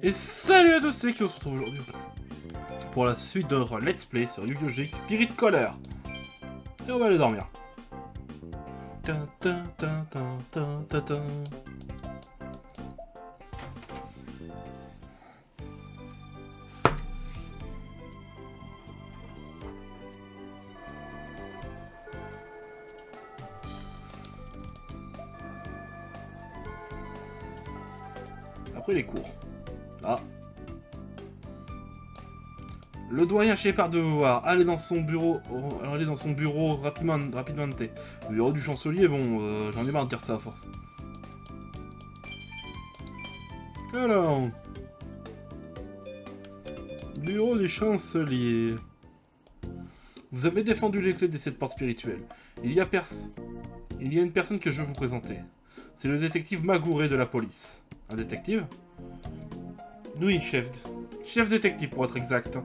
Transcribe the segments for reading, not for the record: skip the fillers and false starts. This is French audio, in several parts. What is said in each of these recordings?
Et salut à tous, c'est qui on se retrouve aujourd'hui pour la suite de notre Let's Play sur Yu-Gi-Oh! GX Spirit Color. Et on va aller dormir. Tin, tin, tin, tin, tin, tin, tin. Après les cours. Ah. Le doyen Shepard de voir. Allez dans son bureau rapidement. Le bureau du chancelier, bon, j'en ai marre de dire ça à force. Alors. Bureau du chancelier. Vous avez défendu les clés des 7 portes spirituelles. Il y a une personne que je veux vous présenter. C'est le détective Magouré de la police. Un détective? Oui, chef détective pour être exact.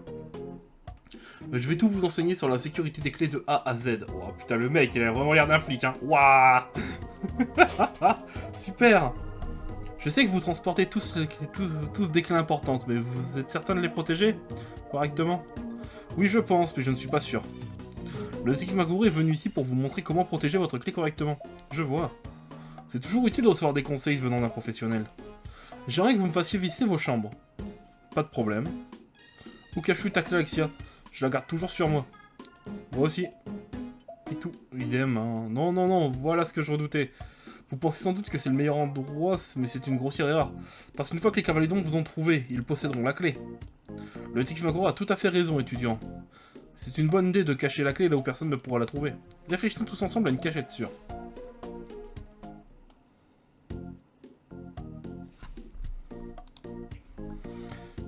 Je vais tout vous enseigner sur la sécurité des clés de A à Z. Oh putain, le mec, il a vraiment l'air d'un flic, hein. Waouh. Super. Je sais que vous transportez tous des clés importantes, mais vous êtes certain de les protéger correctement? Oui, je pense, mais je ne suis pas sûr. Le détective Magouré est venu ici pour vous montrer comment protéger votre clé correctement. Je vois. C'est toujours utile de recevoir des conseils venant d'un professionnel. J'aimerais que vous me fassiez visiter vos chambres. Pas de problème. Où caches-tu ta clé, Alexia? Je la garde toujours sur moi. Moi aussi. Et tout. Idem, hein. Non, voilà ce que je redoutais. Vous pensez sans doute que c'est le meilleur endroit, mais c'est une grossière erreur. Parce qu'une fois que les cavaliers d'ombre vous ont trouvé, ils posséderont la clé. Le détective Magouré a tout à fait raison, étudiant. C'est une bonne idée de cacher la clé là où personne ne pourra la trouver. Réfléchissons tous ensemble à une cachette sûre.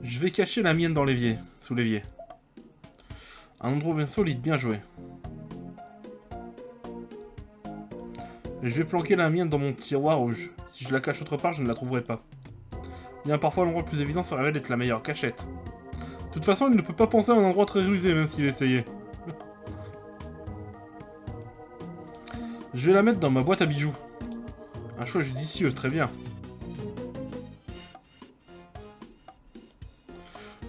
Je vais cacher la mienne dans l'évier, sous l'évier. Un endroit bien solide, bien joué. Je vais planquer la mienne dans mon tiroir rouge. Si je la cache autre part, je ne la trouverai pas. Bien, parfois l'endroit le plus évident se révèle être la meilleure cachette. De toute façon, il ne peut pas penser à un endroit très rusé, même s'il essayait. Je vais la mettre dans ma boîte à bijoux. Un choix judicieux, très bien.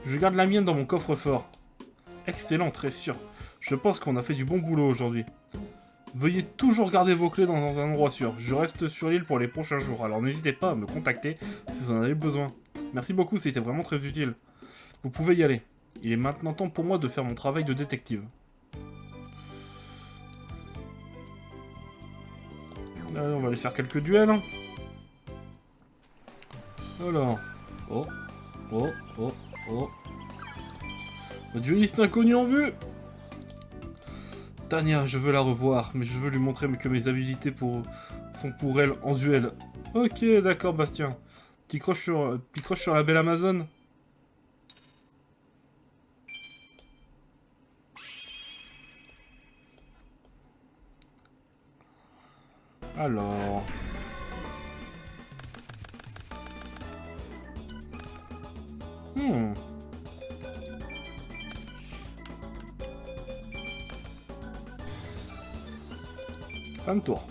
Je garde la mienne dans mon coffre-fort. Excellent, très sûr. Je pense qu'on a fait du bon boulot aujourd'hui. Veuillez toujours garder vos clés dans un endroit sûr. Je reste sur l'île pour les prochains jours, alors n'hésitez pas à me contacter si vous en avez besoin. Merci beaucoup, c'était vraiment très utile. Vous pouvez y aller. Il est maintenant temps pour moi de faire mon travail de détective. Allez, on va aller faire quelques duels. Alors. Oh. Le dueliste inconnu en vue. Tania, je veux la revoir, mais je veux lui montrer que mes habilités sont pour elle en duel. Ok, d'accord, Bastien. Petit croche sur la belle Amazone. Alors... Fin de tour.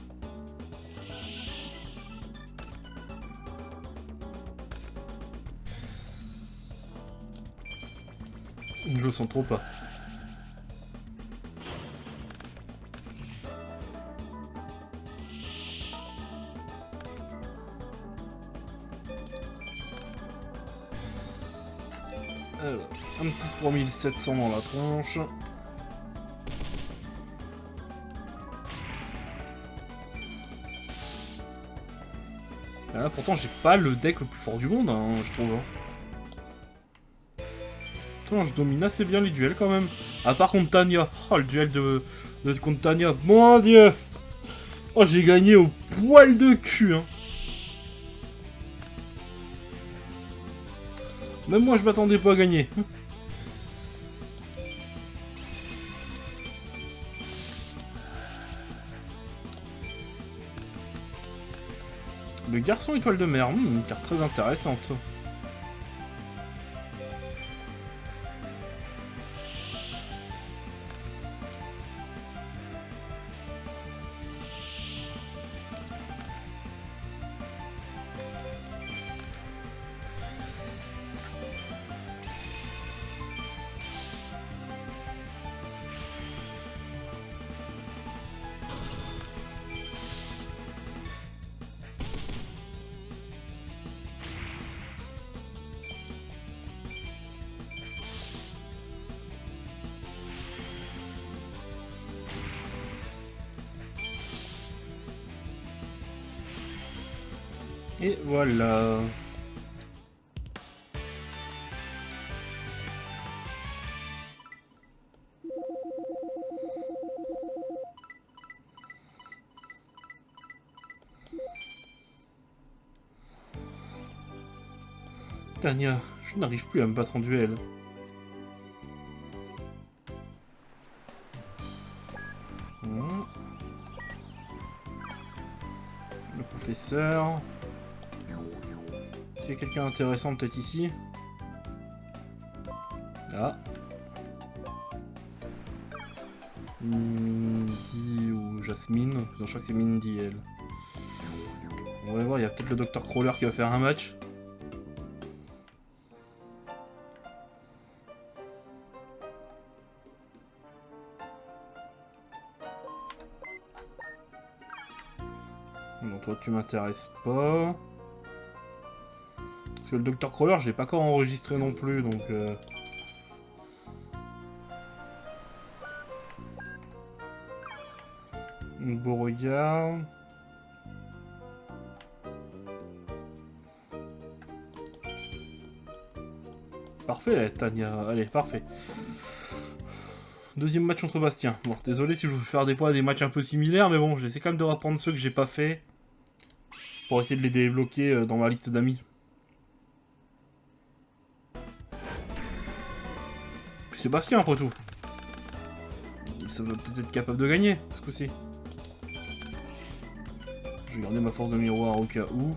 Je le sens trop pas. Alors, un petit 3700 dans la tronche. Là, pourtant, j'ai pas le deck le plus fort du monde, hein, je trouve. Attends, je domine assez bien les duels quand même. À part contre Tania. Oh, le duel de contre Tania. Mon dieu! Oh, j'ai gagné au poil de cul, hein. Même moi, je m'attendais pas à gagner. Le garçon étoile de mer, une carte très intéressante. Et voilà. Tania, je n'arrive plus à me battre en duel. Le professeur. Est-ce qu'il y a quelqu'un d'intéressant peut-être ici? Là. Mindy ou Jasmine. Non, je crois que c'est Mindy, elle. On va voir, il y a peut-être le Dr Crawler qui va faire un match. Non, toi tu m'intéresses pas. Parce que le Dr Crawler, je l'ai pas encore enregistré non plus, donc... Beau regard. Parfait, Tania. Allez, parfait. Deuxième match contre Bastien. Bon, désolé si je vous fais faire des fois des matchs un peu similaires, mais bon, j'essaie quand même de reprendre ceux que j'ai pas fait. Pour essayer de les débloquer dans ma liste d'amis. C'est Bastien après tout. Ça doit peut-être être capable de gagner, ce coup-ci. Je vais garder ma force de miroir au cas où.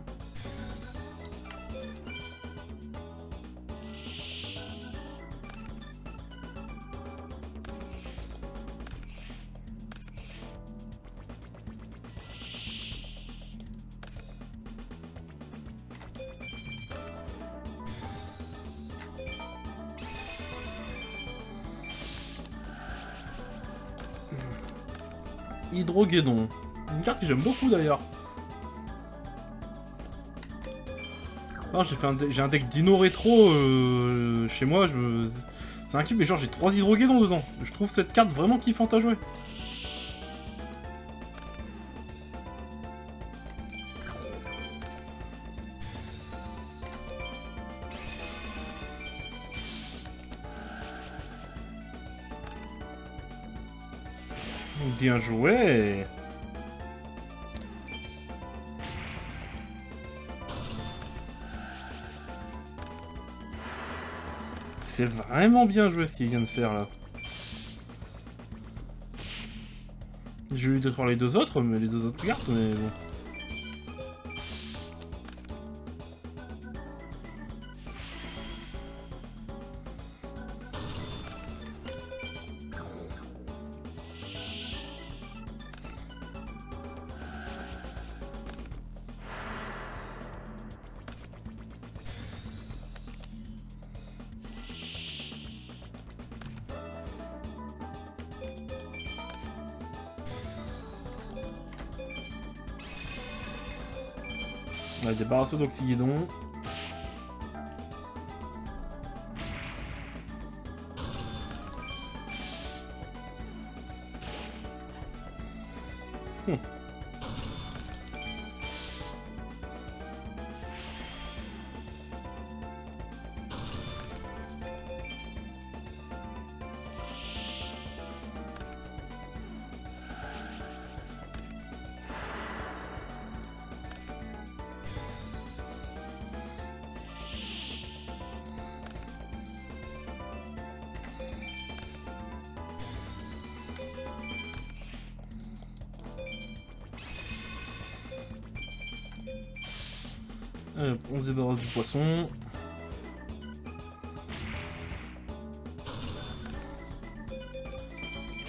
Hydroguédon. Une carte que j'aime beaucoup d'ailleurs. Non, j'ai un deck Dino rétro chez moi. C'est un kiff, mais genre j'ai 3 hydroguédons dedans. Je trouve cette carte vraiment kiffante à jouer. Bien joué. C'est vraiment bien joué ce qu'il vient de faire là. J'ai eu détruire les deux autres, mais les deux autres cartes, mais bon. On va débarrasser d'Oxygédon. On se débarrasse du poisson.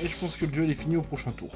Et je pense que le duel est fini au prochain tour.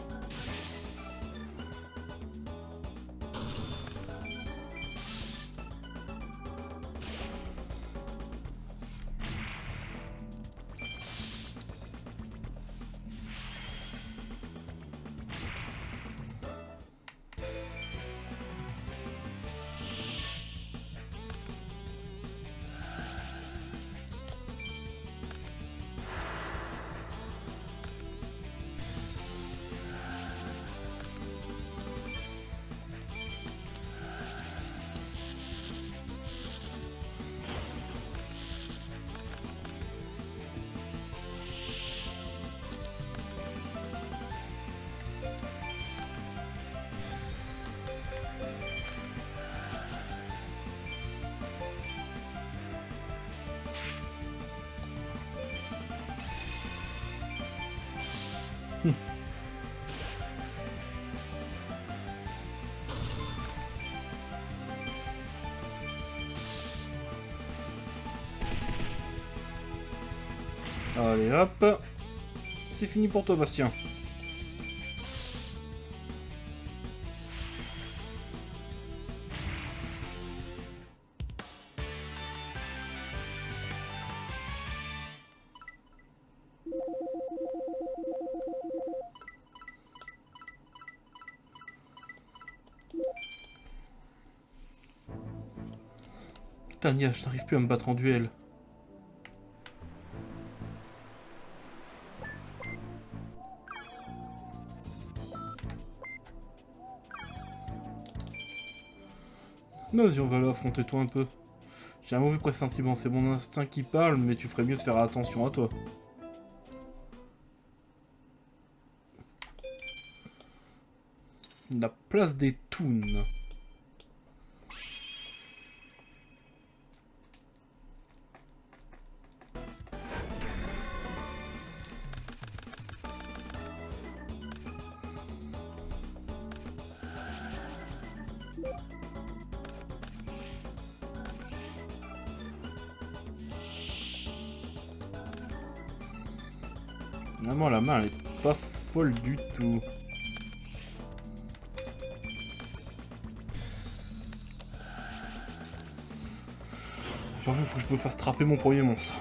Allez hop. C'est fini pour toi, Bastien. Tania, je n'arrive plus à me battre en duel. Vas-y, on va l'affronter toi un peu. J'ai un mauvais pressentiment, c'est mon instinct qui parle, mais tu ferais mieux de faire attention à toi. La place des Toons. Vraiment, la main, elle est pas folle du tout. J'avoue, faut que je me fasse trapper mon premier monstre.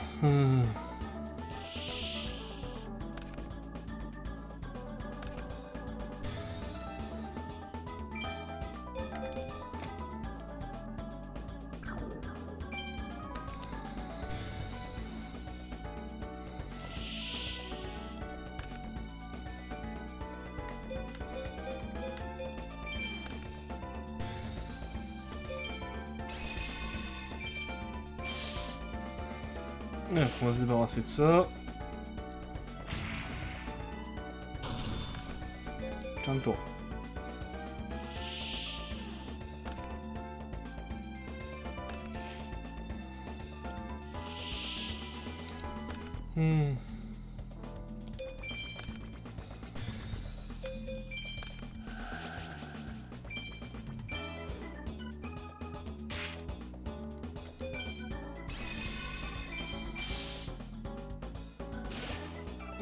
On va se débarrasser de ça. Calme-toi.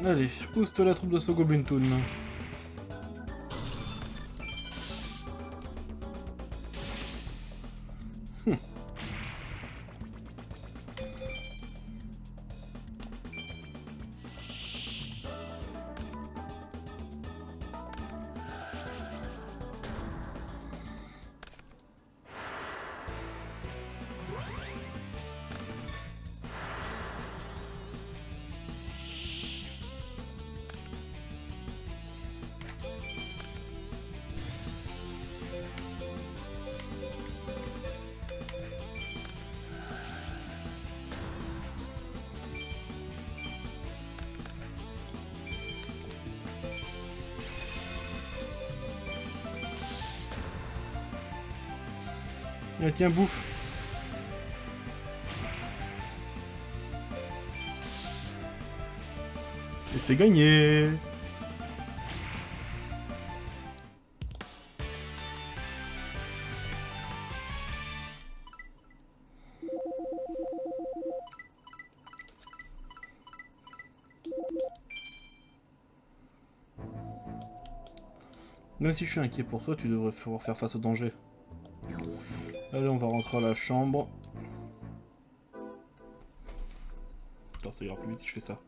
Allez, booste la troupe de Sogoblin Toon. Ah, tiens, bouffe. Et c'est gagné. Même si je suis inquiet pour toi, tu devrais pouvoir faire face au danger. Allez, on va rentrer à la chambre. Attends, ça ira plus vite si je fais ça.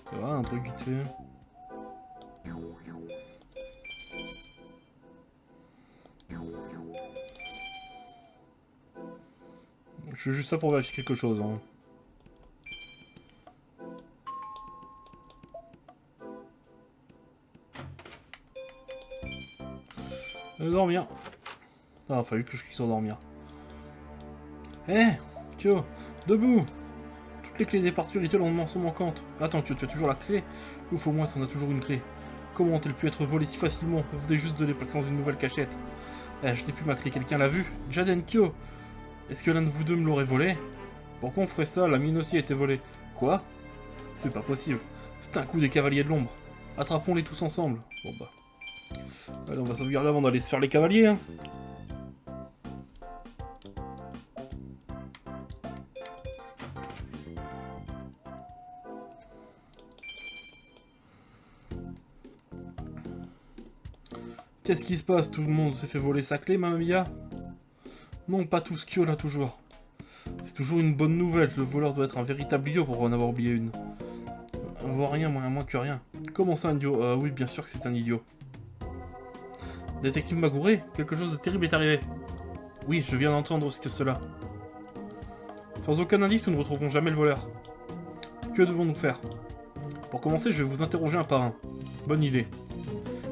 Ça va, un truc vite fait. Je fais juste ça pour vérifier quelque chose. Hein. Dormir. Ah, il a fallu que je clique sur dormir. Eh, Kyo, debout. Toutes les clés des parties spirituelles ont une mention manquante. Attends, tu as toujours la clé? Ouf, au moins, t'en as toujours une clé. Comment ont-elles pu être volées si facilement? Vous venez juste de les placer dans une nouvelle cachette. Je n'ai plus ma clé, quelqu'un l'a vue? Jadenkyo! Est-ce que l'un de vous deux me l'aurait volée? Pourquoi on ferait ça? La mienne aussi a été volée. Quoi? C'est pas possible. C'est un coup des cavaliers de l'ombre. Attrapons-les tous ensemble. Bon bah. Allez, on va sauvegarder avant d'aller se faire les cavaliers, hein. Qu'est-ce qui se passe? Tout le monde s'est fait voler sa clé, Mamma Mia? Non, pas tous, Kyo là toujours. C'est toujours une bonne nouvelle, le voleur doit être un véritable idiot pour en avoir oublié une. On voit rien, moins que rien. Comment ça, un idiot? Oui, bien sûr que c'est un idiot. Détective Magure, quelque chose de terrible est arrivé. Oui, je viens d'entendre cela. Sans aucun indice, nous ne retrouverons jamais le voleur. Que devons-nous faire? Pour commencer, je vais vous interroger un par un. Bonne idée.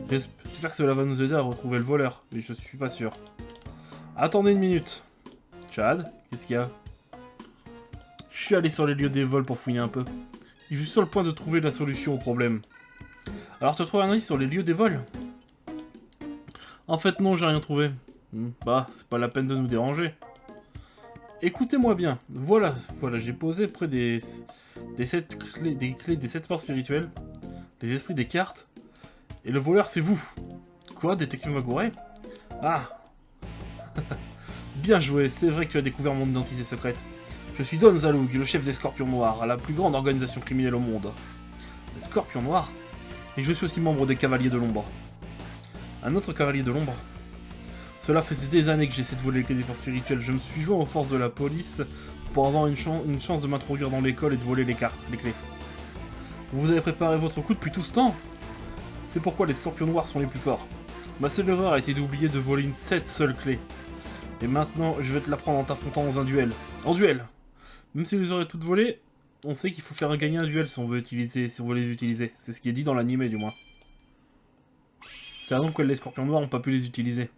J'espère que cela va nous aider à retrouver le voleur, mais je suis pas sûr. Attendez une minute. Chad, qu'est-ce qu'il y a? Je suis allé sur les lieux des vols pour fouiller un peu. Je suis sur le point de trouver la solution au problème. Alors, tu as trouvé un indice sur les lieux des vols? En fait, non, j'ai rien trouvé. Bah, c'est pas la peine de nous déranger. Écoutez-moi bien. Voilà, j'ai posé près des 7 clés, des 7 portes spirituelles, les esprits des cartes, et le voleur, c'est vous. Quoi, détective Magure? Ah. Bien joué, c'est vrai que tu as découvert mon identité secrète. Je suis Don Zaloug, le chef des Scorpions Noirs, la plus grande organisation criminelle au monde. Les Scorpions Noirs? Et je suis aussi membre des Cavaliers de l'Ombre. Un autre Cavalier de l'Ombre? Cela faisait des années que j'essaie de voler les clés des portes spirituelles. Je me suis joint aux forces de la police pour avoir une chance de m'introduire dans l'école et de voler les clés. Vous avez préparé votre coup depuis tout ce temps? C'est pourquoi les Scorpions Noirs sont les plus forts. Ma seule erreur a été d'oublier de voler cette seule clé. Et maintenant, je vais te la prendre en t'affrontant dans un duel. En duel! Même si vous aurez toutes volées, on sait qu'il faut faire gagner un duel si on veut les utiliser. C'est ce qui est dit dans l'anime du moins. C'est donc que les Scorpions Noirs n'ont pas pu les utiliser.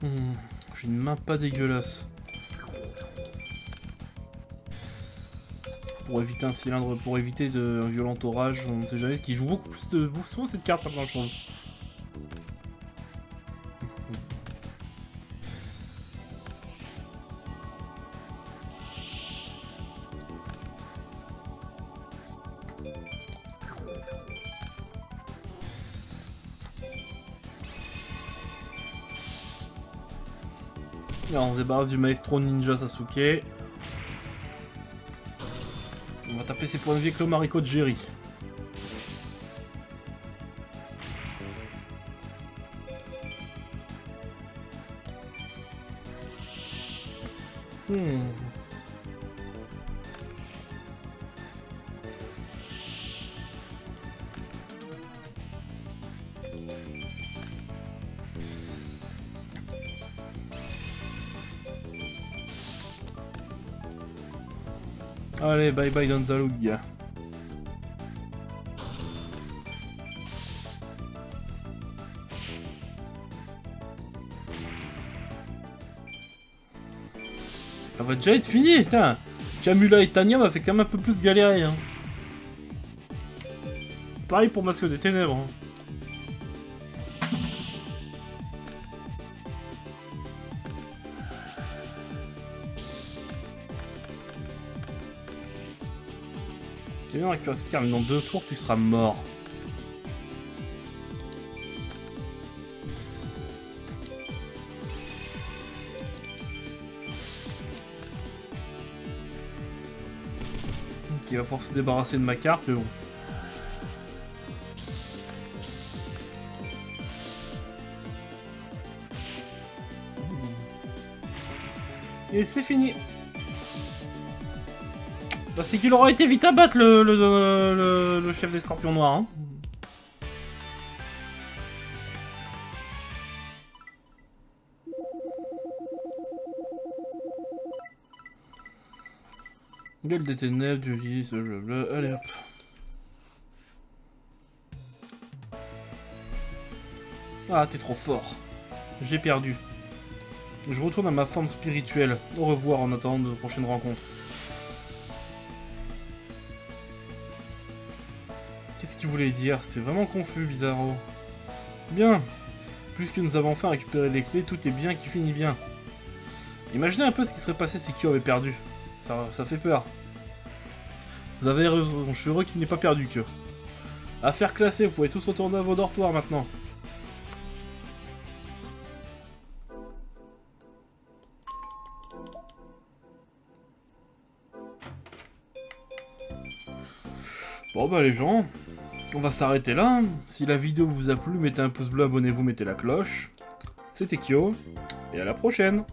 J'ai une main pas dégueulasse. Pour éviter un cylindre, pour éviter un violent orage, on ne sait jamais, qui joue beaucoup plus de... souvent cette carte maintenant, je trouve. Alors on se débarrasse du maestro ninja Sasuke. On va taper ses points de vie avec le Mariko de Jerry. Allez, bye bye Don Zaloug. Ça va déjà être fini, putain. Kamula et Tanya m'a fait quand même un peu plus galérer. Hein. Pareil pour Masque des Ténèbres. Hein. Tu viens récupérer cette carte, mais dans 2 tours, tu seras mort. Il va falloir se débarrasser de ma carte, mais bon. Et c'est fini. Bah, c'est qu'il aura été vite à battre le chef des Scorpions Noirs. Hein. Gueule des ténèbres, du vice, blablabla. Allez hop. Ah, t'es trop fort. J'ai perdu. Je retourne à ma forme spirituelle. Au revoir en attendant de prochaines rencontres. Qu'est-ce qu'il voulait dire? C'est vraiment confus, Bizarro. Bien. Puisque nous avons enfin récupéré les clés, tout est bien qui finit bien. Imaginez un peu ce qui serait passé si Kyo avait perdu. Ça fait peur. Vous avez raison, je suis heureux qu'il n'ait pas perdu, Kyo. Affaire classée, vous pouvez tous retourner à vos dortoirs maintenant. Bon bah les gens, on va s'arrêter là. Si la vidéo vous a plu, mettez un pouce bleu, abonnez-vous, mettez la cloche. C'était Kyo, et à la prochaine.